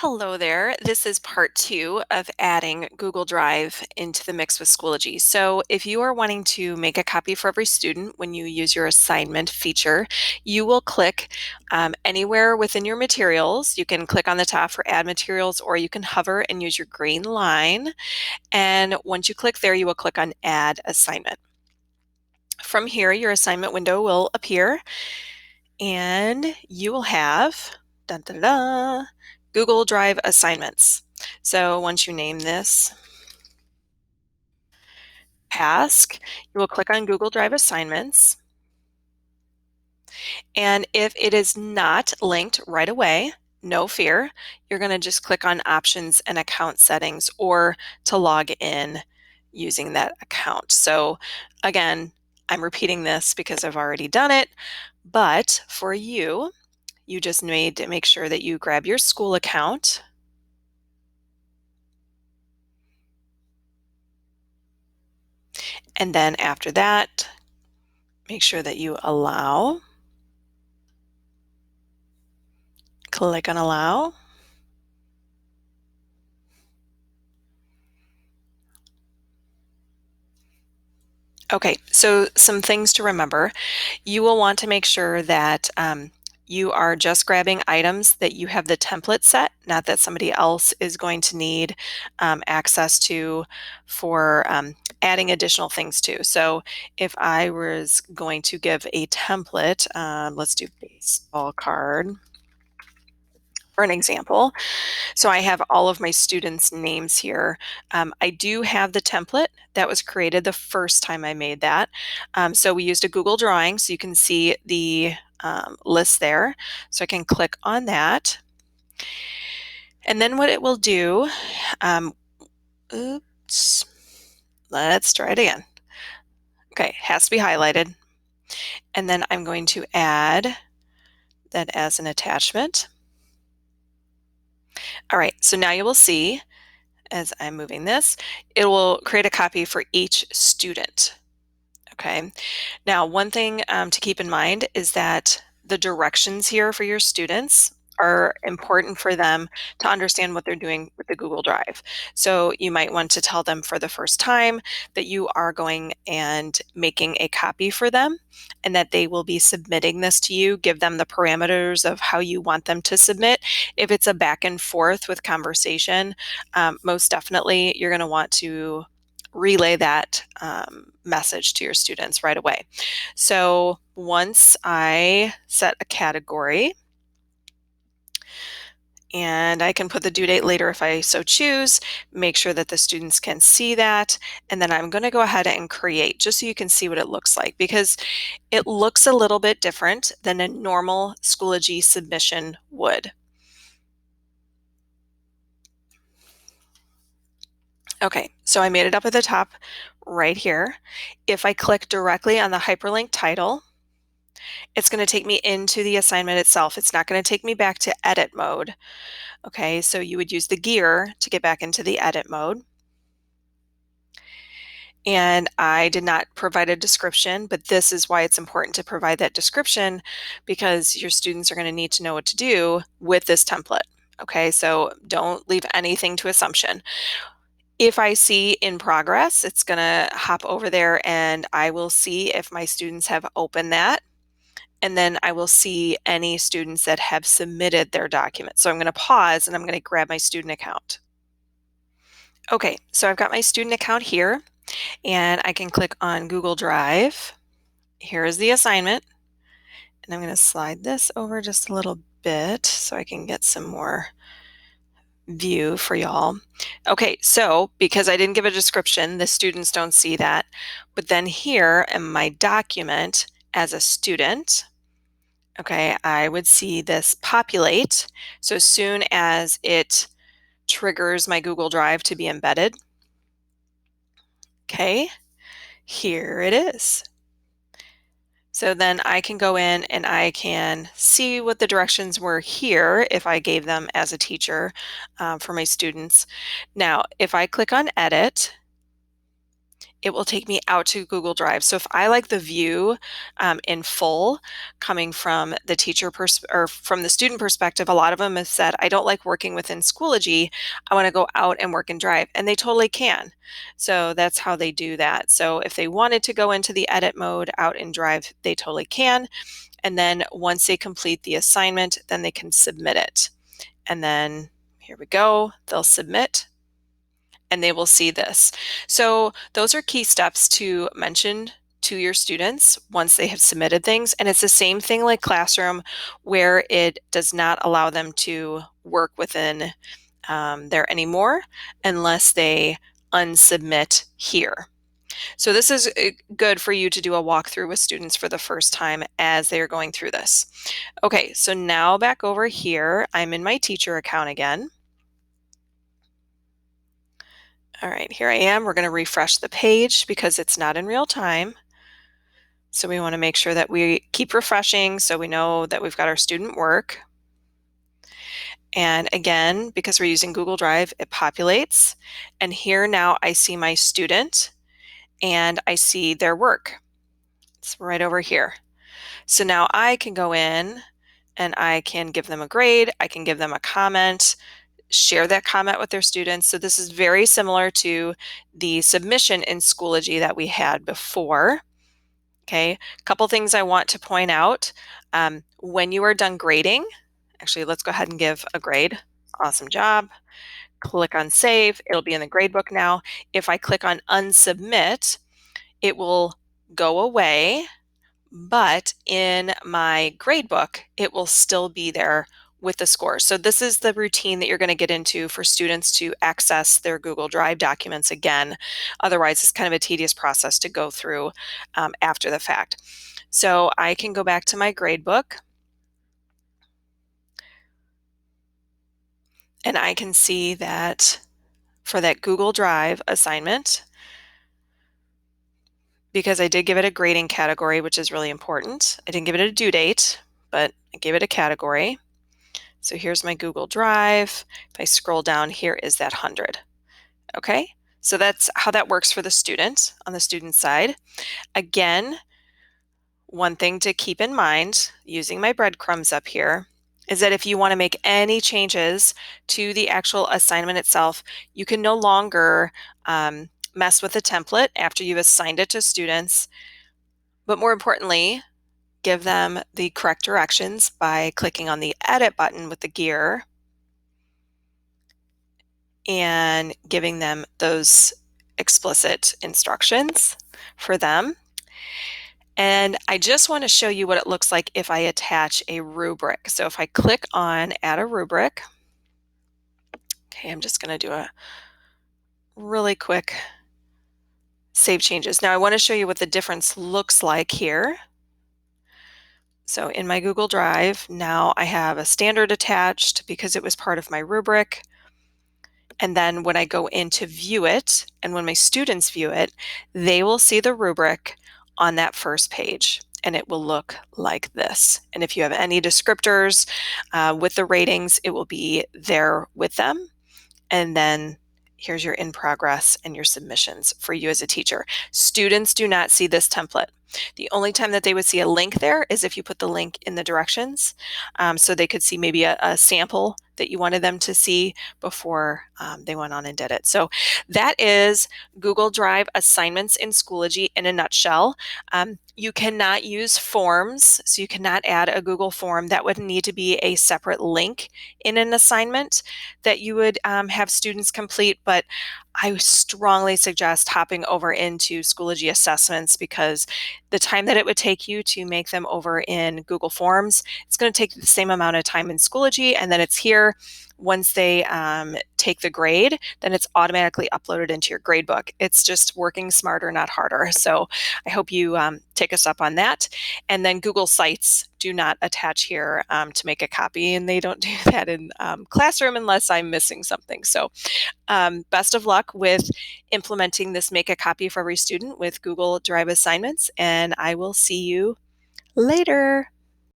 Hello there. This is part two of adding Google Drive into the mix with Schoology. So if you are wanting to make a copy for every student when you use your assignment feature, you will click anywhere within your materials. You can click on the top for add materials, or you can hover and use your green line. And once you click there, you will click on add assignment. From here, your assignment window will appear and you will have dun, dun, dun, Google Drive assignments. So once you name this task, you will click on Google Drive assignments. And if it is not linked right away, no fear, you're going to just click on options and account settings or to log in using that account. So again, I'm repeating this because I've already done it, but for you, you just need to make sure that you grab your school account. And then after that, make sure that you allow. Click on allow. Okay, so some things to remember. You will want to make sure that you are just grabbing items that you have the template set, not that somebody else is going to need access to for adding additional things to. So if I was going to give a template, let's do baseball card for an example. So I have all of my students' names here. I do have the template that was created the first time I made that. So we used a Google Drawing, so you can see the list there. So I can click on that. And then what it will do, oops, let's try it again. Okay, has to be highlighted. And then I'm going to add that as an attachment. All right, so now you will see as I'm moving this, it will create a copy for each student. Okay, now one thing to keep in mind is that the directions here for your students are important for them to understand what they're doing with the Google Drive. So you might want to tell them for the first time that you are going and making a copy for them and that they will be submitting this to you. Give them the parameters of how you want them to submit. If it's a back and forth with conversation, most definitely you're going to want to relay that message to your students right away. So once I set a category, and I can put the due date later if I so choose, make sure that the students can see that, and then I'm going to go ahead and create just so you can see what it looks like, because it looks a little bit different than a normal Schoology submission would. Okay, so I made it up at the top right here. If I click directly on the hyperlink title, it's going to take me into the assignment itself. It's not going to take me back to edit mode. Okay, so you would use the gear to get back into the edit mode. And I did not provide a description, but this is why it's important to provide that description, because your students are going to need to know what to do with this template. Okay, so don't leave anything to assumption. If I see in progress, it's going to hop over there and I will see if my students have opened that. And then I will see any students that have submitted their document. So I'm going to pause and I'm going to grab my student account. Okay, so I've got my student account here and I can click on Google Drive. Here is the assignment. And I'm going to slide this over just a little bit so I can get some more view for y'all. Okay, so because I didn't give a description, the students don't see that. But then here in my document as a student, okay, I would see this populate. So as soon as it triggers my Google Drive to be embedded, okay, here it is. So then I can go in and I can see what the directions were here if I gave them as a teacher for my students. Now, if I click on edit, it will take me out to Google Drive. So if I like the view in full, coming from the or from the student perspective, a lot of them have said, I don't like working within Schoology. I want to go out and work in Drive, and they totally can. So that's how they do that. So if they wanted to go into the edit mode out in Drive, they totally can. And then once they complete the assignment, then they can submit it. And then here we go, they'll submit and they will see this. So those are key steps to mention to your students once they have submitted things. And it's the same thing like Classroom, where it does not allow them to work within there anymore unless they unsubmit here. So this is good for you to do a walkthrough with students for the first time as they are going through this. Okay, so now back over here, I'm in my teacher account again. All right, here I am. We're going to refresh the page because it's not in real time. So we want to make sure that we keep refreshing so we know that we've got our student work. And again, because we're using Google Drive, it populates. And here now I see my student and I see their work. It's right over here. So now I can go in and I can give them a grade. I can give them a comment, share that comment with their students. So this is very similar to the submission in Schoology that we had before. Okay, a couple things I want to point out. When you are done grading, actually, let's go ahead and give a grade. Awesome job. Click on save. It'll be in the gradebook now. If I click on unsubmit, it will go away, but in my gradebook, it will still be there with the score. So this is the routine that you're going to get into for students to access their Google Drive documents again. Otherwise, it's kind of a tedious process to go through after the fact. So I can go back to my gradebook and I can see that for that Google Drive assignment, because I did give it a grading category, which is really important. I didn't give it a due date, but I gave it a category. So here's my Google Drive. If I scroll down, here is that 100. Okay, so that's how that works for the student on the student side. Again, one thing to keep in mind, using my breadcrumbs up here, is that if you want to make any changes to the actual assignment itself, you can no longer mess with the template after you've assigned it to students. But more importantly, give them the correct directions by clicking on the edit button with the gear and giving them those explicit instructions for them. And I just want to show you what it looks like if I attach a rubric. So if I click on add a rubric, okay, I'm just going to do a really quick save changes. Now I want to show you what the difference looks like here. So in my Google Drive, now I have a standard attached because it was part of my rubric. And then when I go in to view it, and when my students view it, they will see the rubric on that first page, and it will look like this. And if you have any descriptors with the ratings, it will be there with them. And then here's your in progress and your submissions for you as a teacher. Students do not see this template. The only time that they would see a link there is if you put the link in the directions. So they could see maybe a sample that you wanted them to see before they went on and did it. So that is Google Drive assignments in Schoology in a nutshell. You cannot use forms, so you cannot add a Google form. That would need to be a separate link in an assignment that you would have students complete, but I strongly suggest hopping over into Schoology assessments because the time that it would take you to make them over in Google Forms, it's going to take the same amount of time in Schoology, and then it's here. Once they take the grade, then it's automatically uploaded into your gradebook. It's just working smarter, not harder. So I hope you take us up on that. And then Google Sites do not attach here to make a copy, and they don't do that in Classroom unless I'm missing something. So best of luck with implementing this Make a Copy for Every Student with Google Drive assignments, and I will see you later.